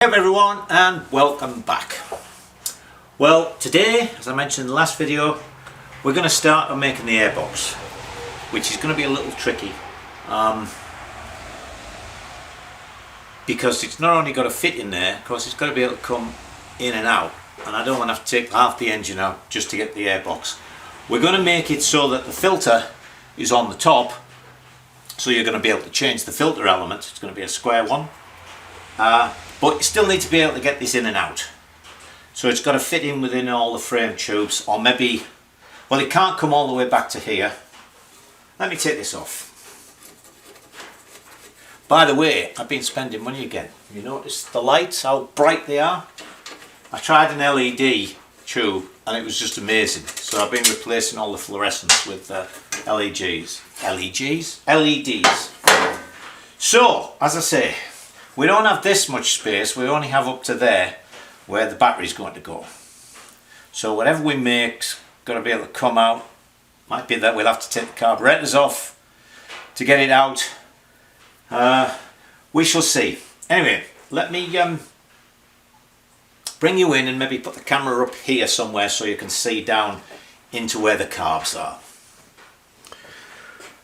Hello everyone and welcome back. Well, today, as I mentioned in the last video, we're going to start on making the airbox, which is going to be a little tricky because it's not only got to fit in there, of course it's got to be able to come in and out, and I don't want to have to take half the engine out just to get the airbox. We're going to make it so that the filter is on the top, so you're going to be able to change the filter element. It's going to be a square one, but you still need to be able to get this in and out. So it's got to fit in within all the frame tubes, or maybe, well, it can't come all the way back to here. Let me take this off. By the way, I've been spending money again. You notice the lights, how bright they are? I tried an LED tube and it was just amazing. So I've been replacing all the fluorescents with LEDs. So, as I say, we don't have this much space. We only have up to there where the battery's going to go. So whatever we make's got to be able to come out. Might be that we'll have to take the carburetors off to get it out. We shall see. Anyway, let me bring you in and maybe put the camera up here somewhere so you can see down into where the carbs are.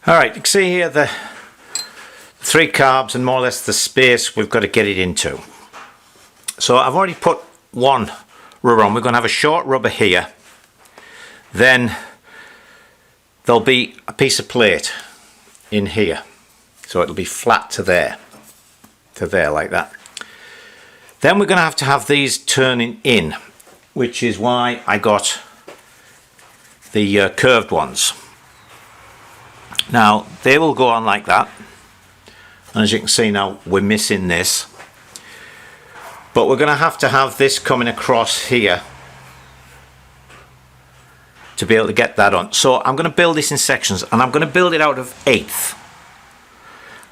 Alright, you can see here the three carbs and more or less the space we've got to get it into. So I've already put one rubber on. We're going to have a short rubber here. Then there'll be a piece of plate in here. So it'll be flat to there like that. Then we're going to have these turning in, which is why I got the curved ones. Now they will go on like that, and as you can see now we're missing this, but we're going to have this coming across here to be able to get that on. So I'm going to build this in sections, and I'm going to build it out of 1/8.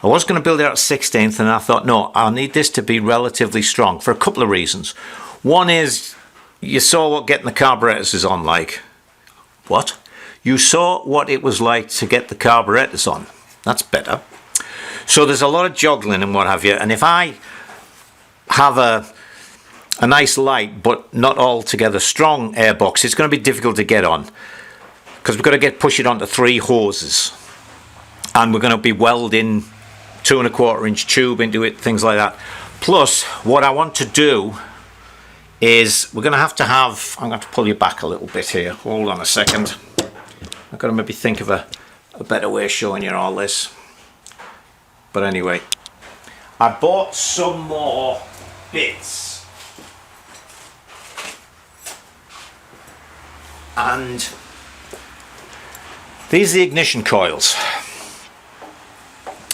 I was going to build it out of 1/16, and I thought, no, I'll need this to be relatively strong for a couple of reasons. One is, you saw what getting the carburetors is on like. What? You saw what it was like to get the carburetors on. That's better. So there's a lot of juggling and what have you, and if I have a nice light but not altogether strong airbox, it's going to be difficult to get on, because we've got to push it onto 3 hoses, and we're going to be welding 2 1/4 inch tube into it, things like that. Plus, what I want to do is we're going to have, I'm going to pull you back a little bit here. Hold on a second. I've got to maybe think of a better way of showing you all this. But anyway, I bought some more bits. And these are the ignition coils.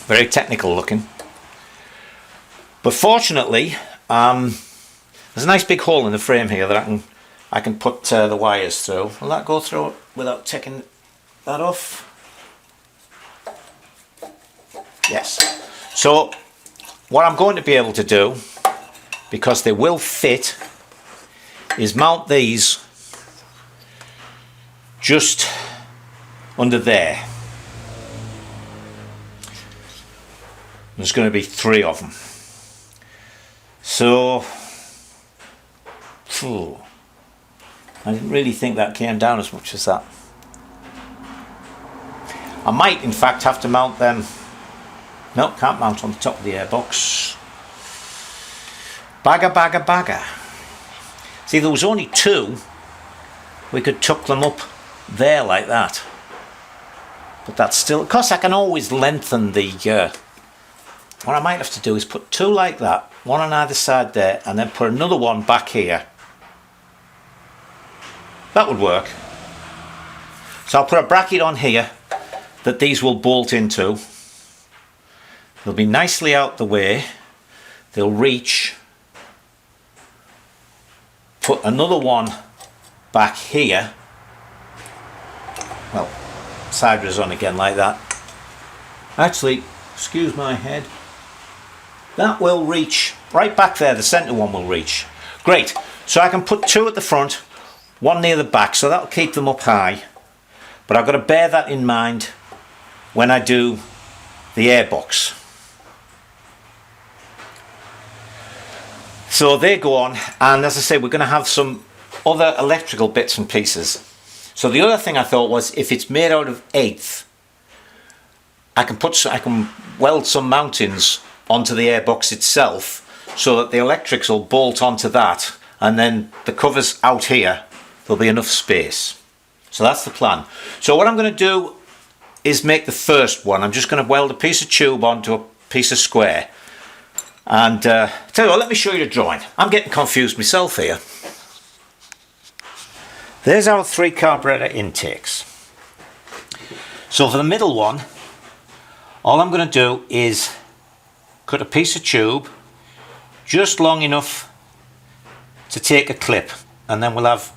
Very technical looking. But fortunately, there's a nice big hole in the frame here that I can put the wires through. Will that go through without taking that off? Yes. So what I'm going to be able to do, because they will fit, is mount these just under there. There's going to be 3 of them. So, I didn't really think that came down as much as that. I might in fact have to mount them. No, can't mount on the top of the airbox. Bagger. See, there was only 2. We could tuck them up there like that. But that's still, of course I can always lengthen the, what I might have to do is put 2 like that, 1 on either side there, and then put another one back here. That would work. So I'll put a bracket on here that these will bolt into. They'll be nicely out the way. They'll reach. Put another one back here. Well, sideways on again like that. Actually, excuse my head. That will reach right back there. The centre one will reach. Great. So I can put 2 at the front, 1 near the back, so that'll keep them up high. But I've got to bear that in mind when I do the airbox. So they go on, and as I say, we're going to have some other electrical bits and pieces. So the other thing I thought was, if it's made out of 1/8, I can weld some mountings onto the airbox itself, so that the electrics will bolt onto that, and then the covers out here, there'll be enough space. So that's the plan. So what I'm going to do is make the first one. I'm just going to weld a piece of tube onto a piece of square. And tell you what, let me show you the drawing. I'm getting confused myself here. There's our 3 carburetor intakes. So for the middle one, all I'm going to do is cut a piece of tube just long enough to take a clip, and then we'll have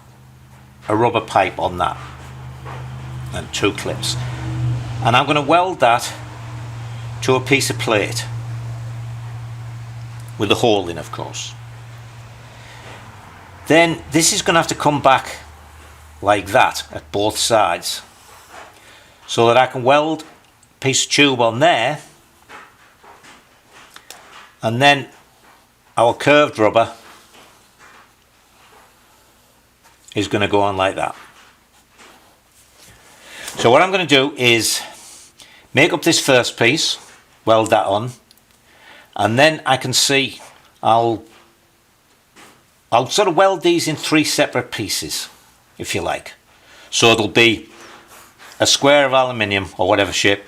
a rubber pipe on that and 2 clips, and I'm going to weld that to a piece of plate with the hole in, of course. Then this is going to have to come back like that at both sides, so that I can weld a piece of tube on there, and then our curved rubber is going to go on like that. So what I'm going to do is make up this first piece, weld that on, and then I can see I'll sort of weld these in 3 separate pieces, if you like. So it'll be a square of aluminium or whatever shape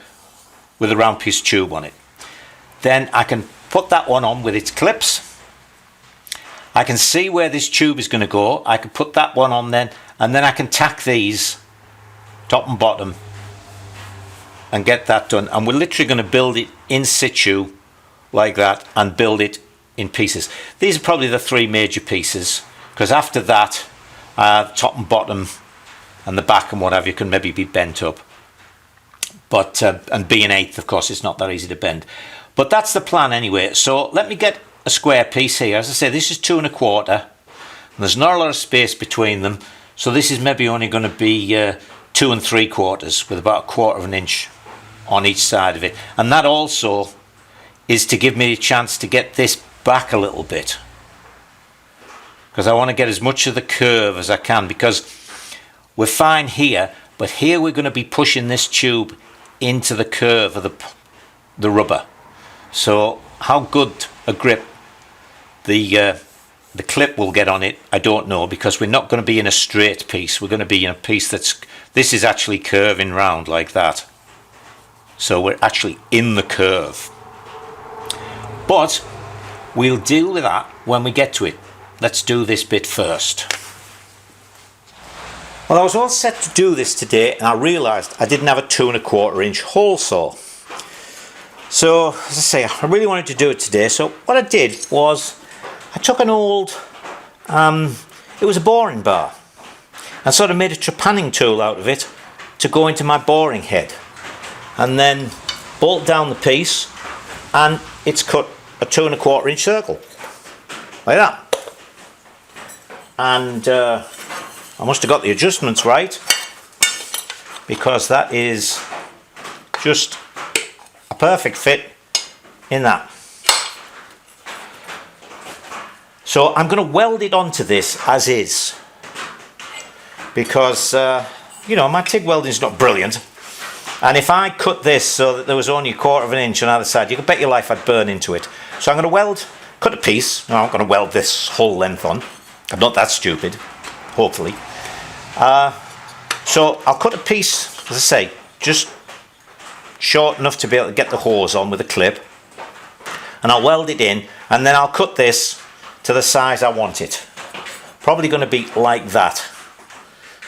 with a round piece of tube on it. Then I can put that one on with its clips. I can see where this tube is going to go. I can put that one on then, and then I can tack these top and bottom and get that done. And we're literally going to build it in situ like that and build it in pieces. These are probably the 3 major pieces, because after that top and bottom and the back and what have you can maybe be bent up, but and being 1/8, of course, it's not that easy to bend. But that's the plan anyway. So let me get a square piece here. As I say, this is 2 1/4, and there's not a lot of space between them, so this is maybe only going to be 2 3/4 with about 1/4 of an inch on each side of it. And that also is to give me a chance to get this back a little bit, because I want to get as much of the curve as I can, because we're fine here, but here we're going to be pushing this tube into the curve of the rubber. So how good a grip the clip will get on it, I don't know, because we're not going to be in a straight piece. We're going to be in a piece this is actually curving round like that. So we're actually in the curve. But we'll deal with that when we get to it. Let's do this bit first. Well, I was all set to do this today, and I realised I didn't have a 2 1/4 inch hole saw. So, as I say, I really wanted to do it today. So what I did was I took an old, it was a boring bar, and sort of made a trepanning tool out of it to go into my boring head, and then bolt down the piece, and it's cut a 2 1/4 inch circle like that. And I must have got the adjustments right, because that is just a perfect fit in that. So I'm going to weld it onto this as is, because you know, my TIG welding is not brilliant, and if I cut this so that there was only 1/4 of an inch on either side, you could bet your life I'd burn into it. So I'm going to cut a piece. No, I'm going to weld this whole length on. I'm not that stupid, hopefully. So I'll cut a piece, as I say, just short enough to be able to get the hose on with a clip, and I'll weld it in, and then I'll cut this to the size I want it. Probably going to be like that,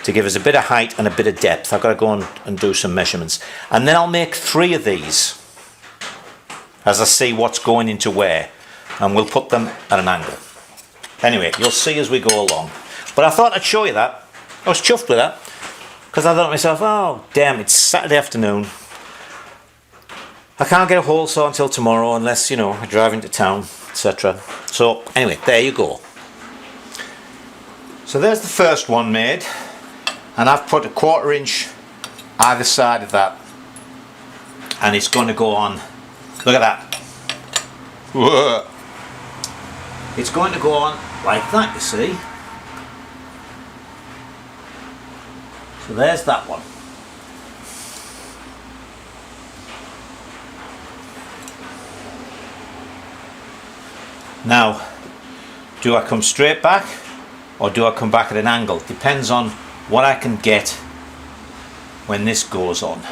to give us a bit of height and a bit of depth. I've got to go and do some measurements, and then I'll make 3 of these as I see what's going into where, and we'll put them at an angle. Anyway, you'll see as we go along. But I thought I'd show you that. I was chuffed with that, because I thought to myself, oh damn, it's Saturday afternoon. I can't get a hole saw until tomorrow, unless, you know, I drive into town, etc. So anyway, there you go. So there's the first one made, and I've put a 1/4 inch either side of that, and it's going to go on. Look at that. Whoa. it's going to go on like that, you see. So there's that one. Now, do I come straight back or do I come back at an angle? Depends on what I can get when this goes on.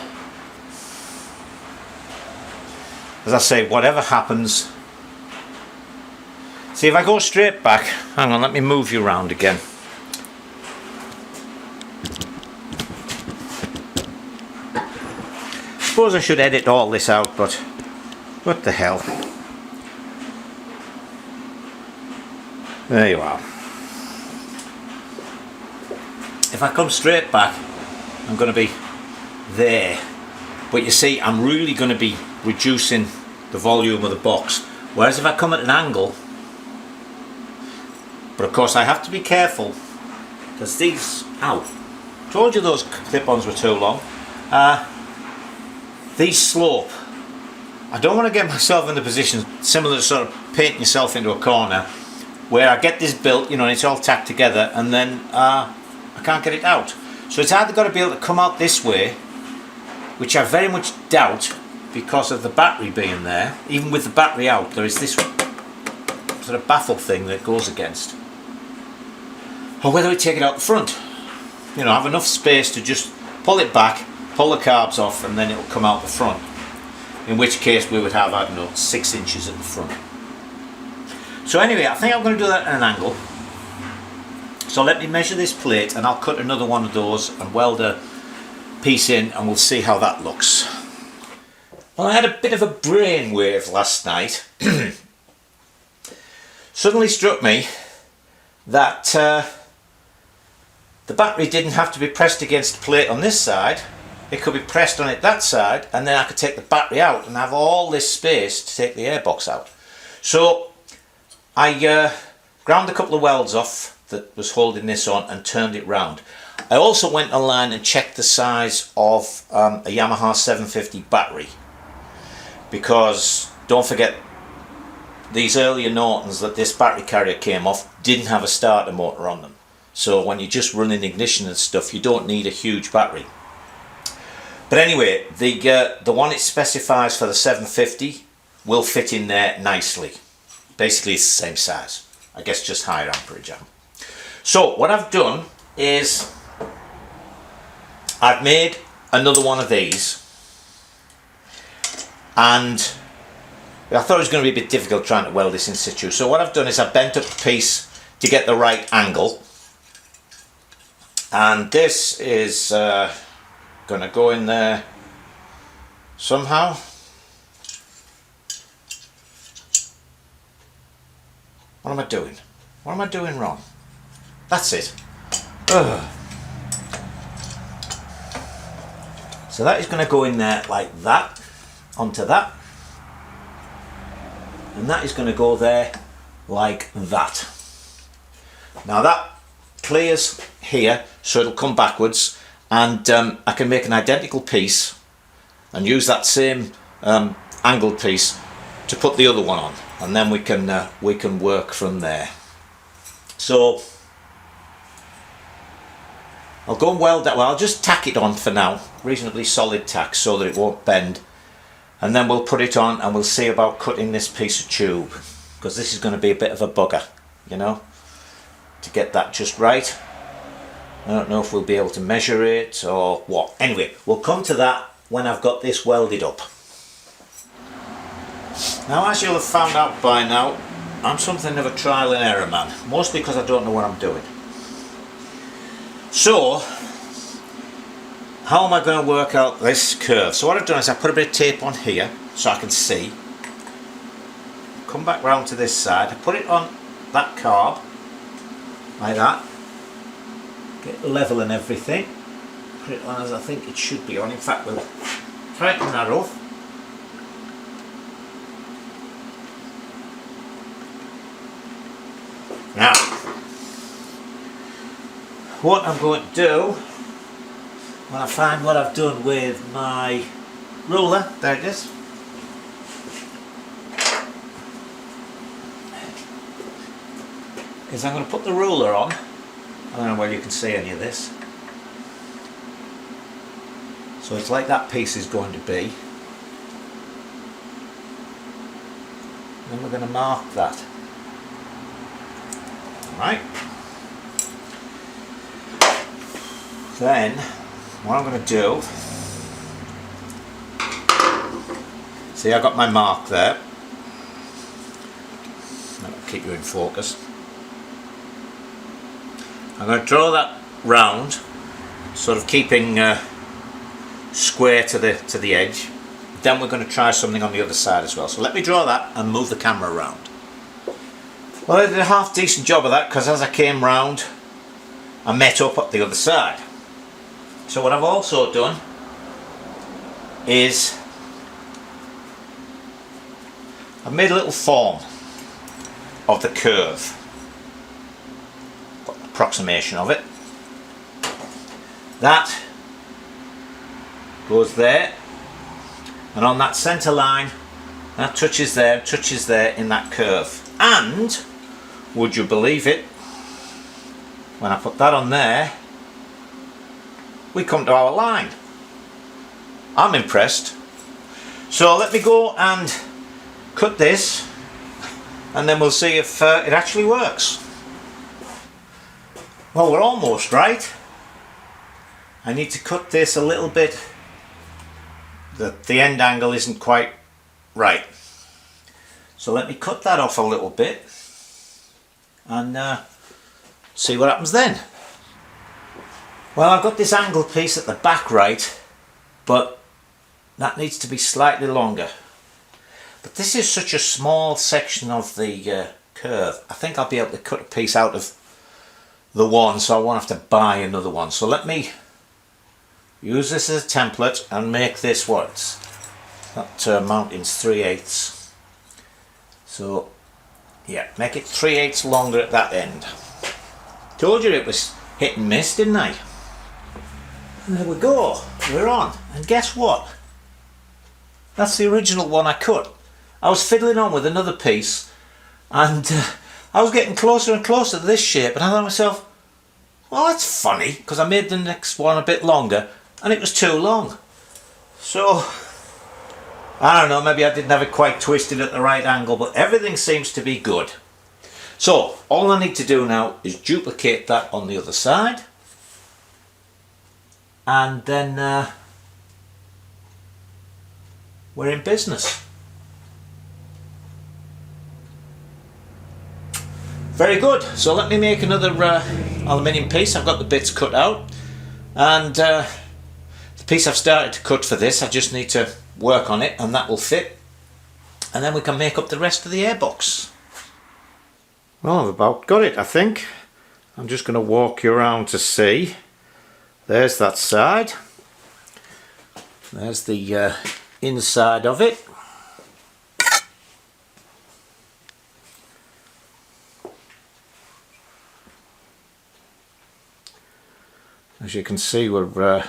As I say, whatever happens. See, if I go straight back, hang on, let me move you around again. Suppose I should edit all this out, but what the hell. There you are. If I come straight back, I'm going to be there. But you see, I'm really going to be reducing the volume of the box. Whereas if I come at an angle, but of course I have to be careful because these, ow, told you those clip-ons were too long. These slope. I don't want to get myself in the position similar to sort of painting yourself into a corner where I get this built, you know, and it's all tacked together and then I can't get it out. So it's either got to be able to come out this way, which I very much doubt because of the battery being there. Even with the battery out, there is this sort of baffle thing that it goes against. Or whether we take it out the front. You know, have enough space to just pull it back, pull the carbs off, and then it'll come out the front. In which case we would have, I don't know, 6 inches at the front. So anyway, I think I'm going to do that at an angle. So let me measure this plate and I'll cut another one of those and weld a piece in and we'll see how that looks. Well, I had a bit of a brainwave last night. Suddenly struck me that the battery didn't have to be pressed against the plate on this side. It could be pressed on it that side and then I could take the battery out and have all this space to take the airbox out. So I ground a couple of welds off that was holding this on and turned it round. I also went online and checked the size of a Yamaha 750 battery, because don't forget these earlier Nortons that this battery carrier came off didn't have a starter motor on them, so when you're just running ignition and stuff you don't need a huge battery. But anyway, the one it specifies for the 750 will fit in there nicely. Basically it's the same size, I guess just higher amperage. So what I've done is I've made another one of these, and I thought it was going to be a bit difficult trying to weld this in situ. So what I've done is I've bent up the piece to get the right angle, and this is going to go in there somehow. What am I doing? What am I doing wrong? That's it. Ugh. So that is going to go in there like that, onto that. And that is going to go there like that. Now that clears here, so it'll come backwards, and I can make an identical piece and use that same angled piece to put the other one on, and then we can work from there. So I'll go and weld that. Well, I'll just tack it on for now, reasonably solid tack so that it won't bend, and then we'll put it on and we'll see about cutting this piece of tube, because this is going to be a bit of a bugger, you know, to get that just right. I don't know if we'll be able to measure it or what. Anyway, we'll come to that when I've got this welded up. Now, as you'll have found out by now, I'm something of a trial and error man, mostly because I don't know what I'm doing. So, how am I going to work out this curve? So what I've done is I put a bit of tape on here so I can see. Come back round to this side, I put it on that carb, like that. Get level and everything. Put it on as I think it should be on. In fact, we'll tighten that off. Now, what I'm going to do when I find what I've done with my ruler, there it is, is I'm going to put the ruler on. I don't know whether you can see any of this. So it's like that piece is going to be. Then we're going to mark that. Right. Then what I'm going to do, see, I got my mark there. That'll keep you in focus. I'm going to draw that round, sort of keeping square to the edge. Then we're going to try something on the other side as well. So let me draw that and move the camera around. Well, I did a half decent job of that, because as I came round I met up at the other side. So what I've also done is I've made a little form of the curve, approximation of it. That goes there, and on that centre line that touches there in that curve. And would you believe it, when I put that on there, we come to our line. I'm impressed. So let me go and cut this, and then we'll see if it actually works. Well, we're almost right. I need to cut this a little bit. The end angle isn't quite right. So let me cut that off a little bit and see what happens then. Well, I've got this angle piece at the back right, but that needs to be slightly longer. But this is such a small section of the curve. I think I'll be able to cut a piece out of the one, so I won't have to buy another one. So let me use this as a template and make this what? That mounting's 3/8. So yeah, make it 3/8 longer at that end. Told you it was hit and miss, didn't I? And there we go, we're on. And guess what? That's the original one I cut. I was fiddling on with another piece, and I was getting closer and closer to this shape, and I thought to myself, well, that's funny, because I made the next one a bit longer and it was too long. So I don't know, maybe I didn't have it quite twisted at the right angle, but everything seems to be good. So all I need to do now is duplicate that on the other side, and then we're in business. Very good. So let me make another aluminium piece. I've got the bits cut out, and the piece I've started to cut for this, I just need to work on it, and that will fit, and then we can make up the rest of the airbox. Well, I've about got it, I think. I'm just going to walk you around to see. There's that side. There's the inside of it. As you can see, we're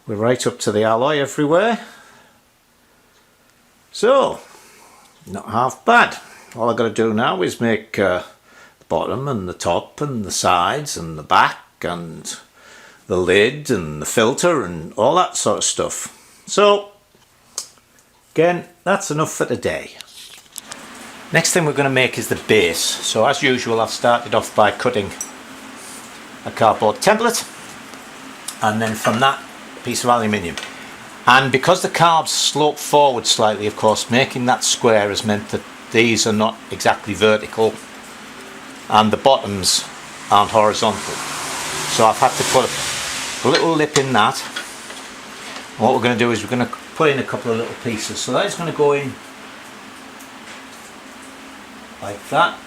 right up to the alloy everywhere. So, not half bad. All I've got to do now is make the bottom and the top and the sides and the back and the lid and the filter and all that sort of stuff. So, again, that's enough for today. Next thing we're going to make is the base. So as usual, I've started off by cutting a cardboard template, and then from that, a piece of aluminium. And because the carbs slope forward slightly, of course, making that square has meant that these are not exactly vertical and the bottoms aren't horizontal. So I've had to put a little lip in that. And what we're going to do is we're going to put in a couple of little pieces. So that is going to go in like that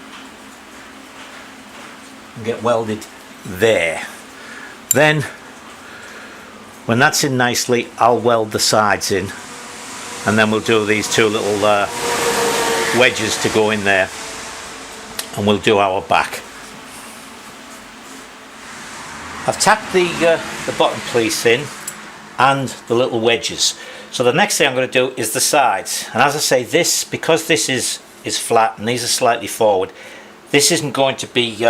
and get welded there. Then when that's in nicely, I'll weld the sides in, and then we'll do these two little wedges to go in there, and we'll do our back. I've tapped the bottom piece in and the little wedges. So the next thing I'm going to do is the sides, and as I say, this, because this is flat and these are slightly forward, this isn't going to be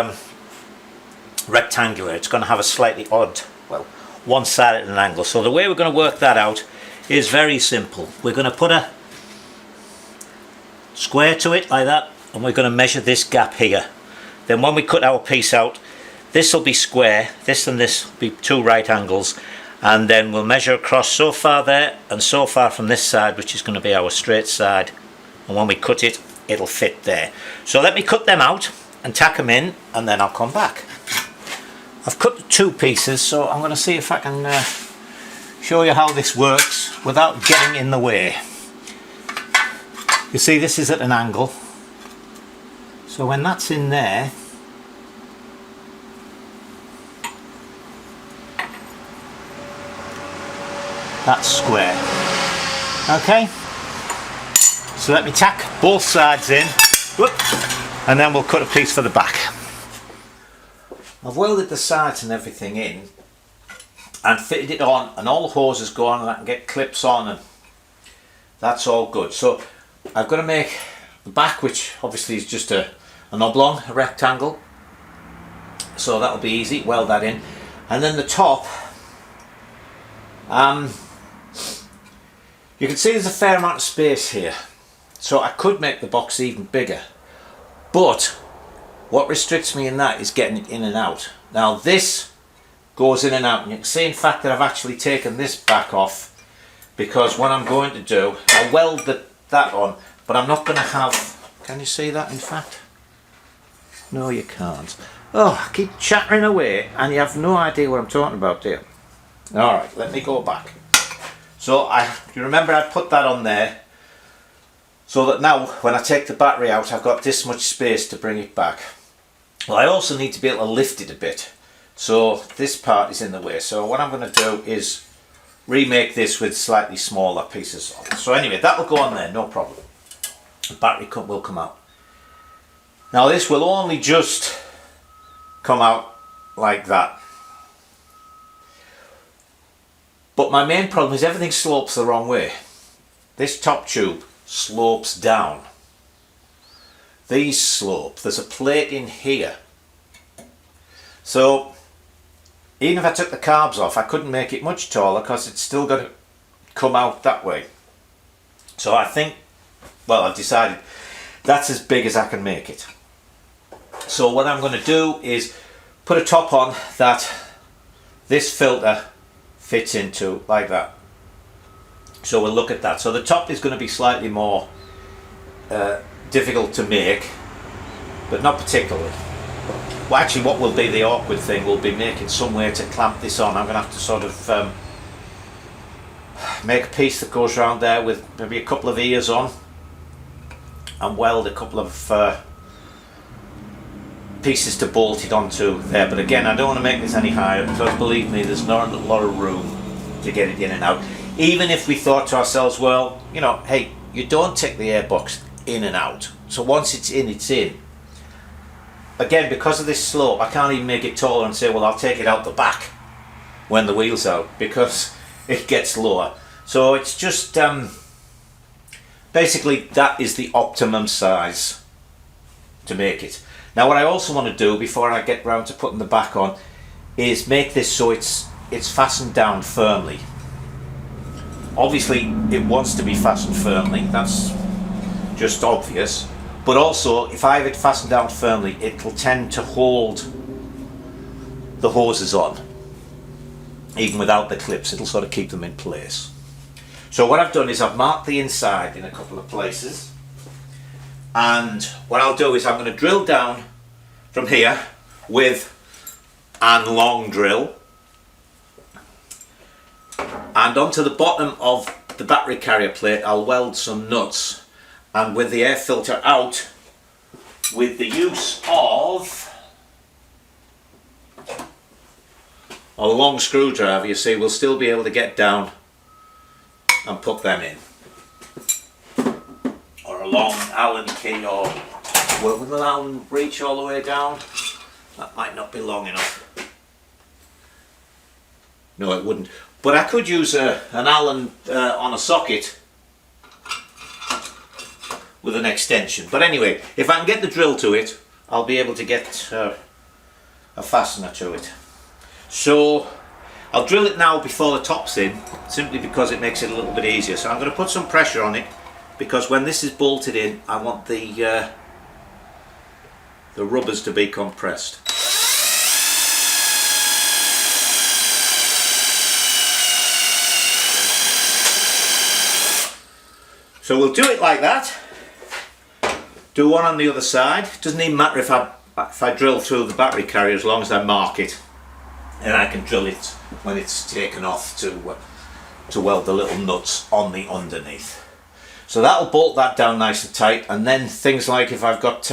rectangular. It's going to have a slightly odd, well, one side at an angle. So the way we're going to work that out is very simple. We're going to put a square to it like that, and we're going to measure this gap here. Then when we cut our piece out, this will be square, this and this will be 2 right angles, and then we'll measure across so far there and so far from this side, which is going to be our straight side, and when we cut it, it'll fit there. So let me cut them out and tack them in, and then I'll come back. I've cut the 2 pieces, so I'm going to see if I can show you how this works without getting in the way. You see, this is at an angle, so when that's in there, that's square. Okay, so let me tack both sides in. Whoop, and then we'll cut a piece for the back. I've welded the sides and everything in and fitted it on, and all the hoses go on, and I can get clips on, and that's all good. So I've got to make the back, which obviously is just an oblong, a rectangle, so that'll be easy, weld that in. And then the top, you can see there's a fair amount of space here, so I could make the box even bigger, but what restricts me in that is getting it in and out. Now this goes in and out, and you can see in fact that I've actually taken this back off, because what I'm going to do, I'll weld that on, but I'm not going to have, can you see that in fact? No, you can't. Oh, I keep chattering away and you have no idea what I'm talking about, do you? Alright, let me go back. So you remember I put that on there so that now when I take the battery out, I've got this much space to bring it back. Well, I also need to be able to lift it a bit, so this part is in the way. So what I'm going to do is remake this with slightly smaller pieces. So anyway, that will go on there, no problem. The battery will come out. Now this will only just come out like that. But my main problem is everything slopes the wrong way. This top tube slopes down. These slope. There's a plate in here. So even if I took the carbs off, I couldn't make it much taller because it's still got to come out that way. So I think, well, I've decided that's as big as I can make it. So what I'm going to do is put a top on that this filter fits into like that. So we'll look at that. So the top is going to be slightly more difficult to make, but not particularly. Well, actually what will be the awkward thing will be making some way to clamp this on. I'm going to have to sort of make a piece that goes around there with maybe a couple of ears on and weld a couple of pieces to bolt it onto there. But again, I don't want to make this any higher because believe me, there's not a lot of room to get it in and out. Even if we thought to ourselves, well, you know, hey, you don't take the airbox in and out, so once it's in, it's in. Again, because of this slope, I can't even make it taller and say, well, I'll take it out the back when the wheel's out, because it gets lower. So it's just basically that is the optimum size to make it. Now what I also want to do before I get round to putting the back on is make this so it's fastened down firmly. Obviously it wants to be fastened firmly, that's just obvious, but also if I have it fastened down firmly, it will tend to hold the hoses on. Even without the clips, it'll sort of keep them in place. So what I've done is I've marked the inside in a couple of places, and what I'll do is I'm going to drill down from here with a long drill, and onto the bottom of the battery carrier plate I'll weld some nuts, and with the air filter out, with the use of a long screwdriver, you see, we'll still be able to get down and put them in. Or a long Allen key, or will the Allen reach all the way down? That might not be long enough. No, it wouldn't. But I could use an Allen on a socket with an extension. But anyway, if I can get the drill to it, I'll be able to get a fastener to it. So I'll drill it now before the top's in, simply because it makes it a little bit easier. So I'm going to put some pressure on it, because when this is bolted in, I want the rubbers to be compressed. So we'll do it like that. Do one on the other side. Doesn't even matter if I drill through the battery carrier, as long as I mark it, and I can drill it when it's taken off to weld the little nuts on the underneath. So that'll bolt that down nice and tight. And then things like if I've got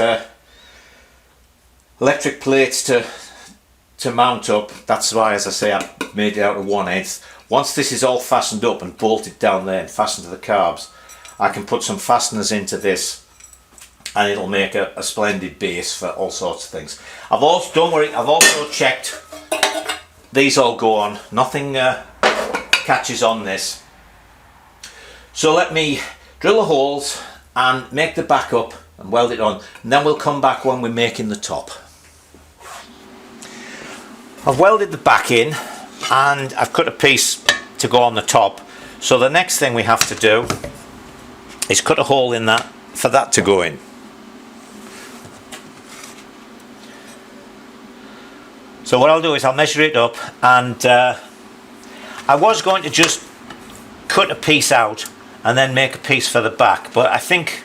electric plates to mount up, that's why, as I say, I've made it out of 1/8. Once this is all fastened up and bolted down there and fastened to the carbs, I can put some fasteners into this, and it'll make a splendid base for all sorts of things. I've also, don't worry, I've also checked these all go on, nothing catches on this. So let me drill the holes and make the back up and weld it on, and then we'll come back when we're making the top. I've welded the back in and I've cut a piece to go on the top. So the next thing we have to do is cut a hole in that for that to go in. So what I'll do is I'll measure it up, and I was going to just cut a piece out and then make a piece for the back, but I think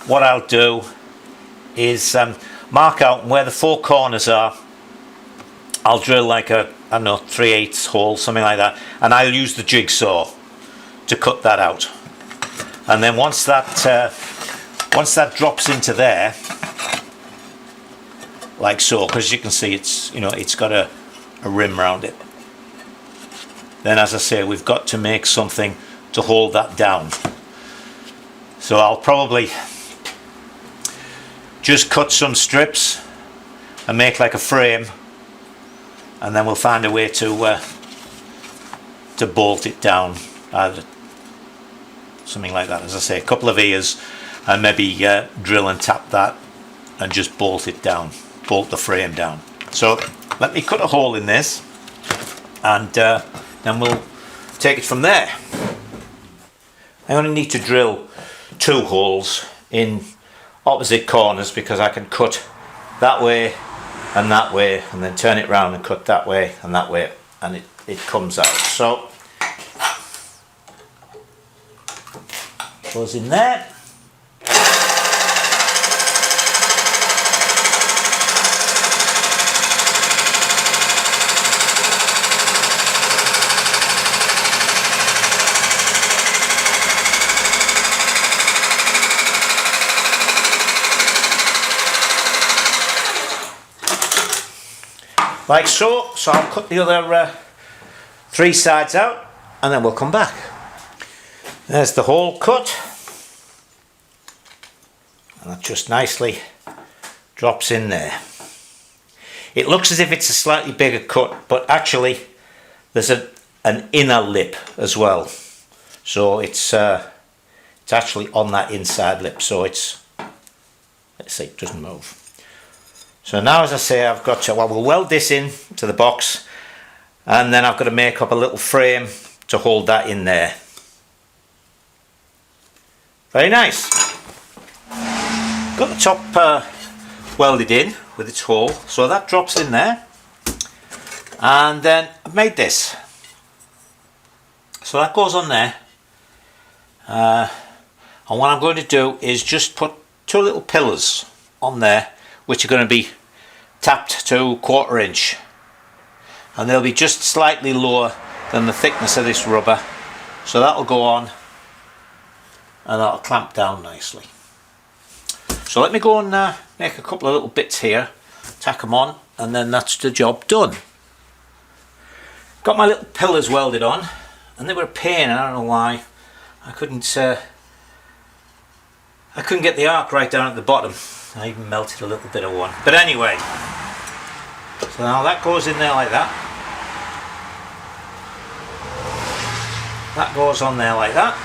what I'll do is mark out where the 4 corners are. I'll drill like a, I don't know, 3/8 hole, something like that, and I'll use the jigsaw to cut that out. And then once that drops into there, like so, because you can see it's, you know, it's got a rim around it, then, as I say, we've got to make something to hold that down. So I'll probably just cut some strips and make like a frame, and then we'll find a way to bolt it down, either something like that, as I say, a couple of ears, and maybe drill and tap that and just bolt it down, bolt the frame down. So let me cut a hole in this, and then we'll take it from there. I only need to drill 2 holes in opposite corners, because I can cut that way, and then turn it round and cut that way, and it comes out. So goes in there. Like so. So I'll cut the other 3 sides out, and then we'll come back. There's the hole cut, and that just nicely drops in there. It looks as if it's a slightly bigger cut, but actually there's an inner lip as well, so it's actually on that inside lip, so it's, let's see, it doesn't move. So now, as I say, I've got to, well, we'll weld this in to the box, and then I've got to make up a little frame to hold that in there. Very nice. Got the top welded in with its hole, so that drops in there. And then I've made this. So that goes on there. And what I'm going to do is just put 2 little pillars on there, which are going to be tapped to 1/4 inch, and they'll be just slightly lower than the thickness of this rubber, so that'll go on and that'll clamp down nicely. So let me go and make a couple of little bits here, tack them on, and then that's the job done. Got my little pillars welded on, and they were a pain, and I don't know why. I couldn't get the arc right down at the bottom. I even melted a little bit of one. But anyway, so now that goes in there like that. That goes on there like that.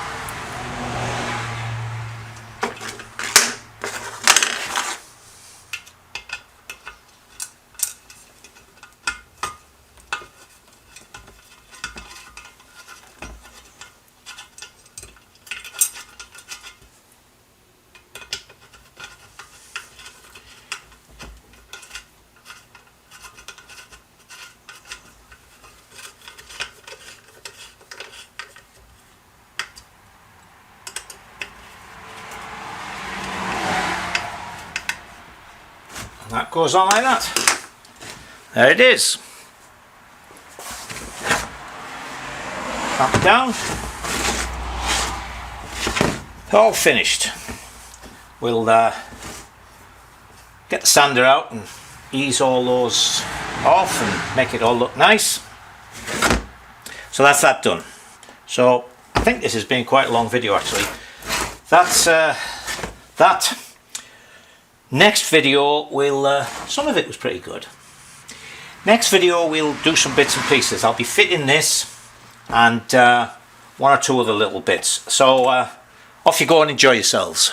that goes on like that. There it is. Clamp down. All finished. We'll get the sander out and ease all those off and make it all look nice. So that's that done. So I think this has been quite a long video actually. That's that. Next video we'll some of it was pretty good. Next video we'll do some bits and pieces. I'll be fitting this and one or two other little bits. So off you go and enjoy yourselves.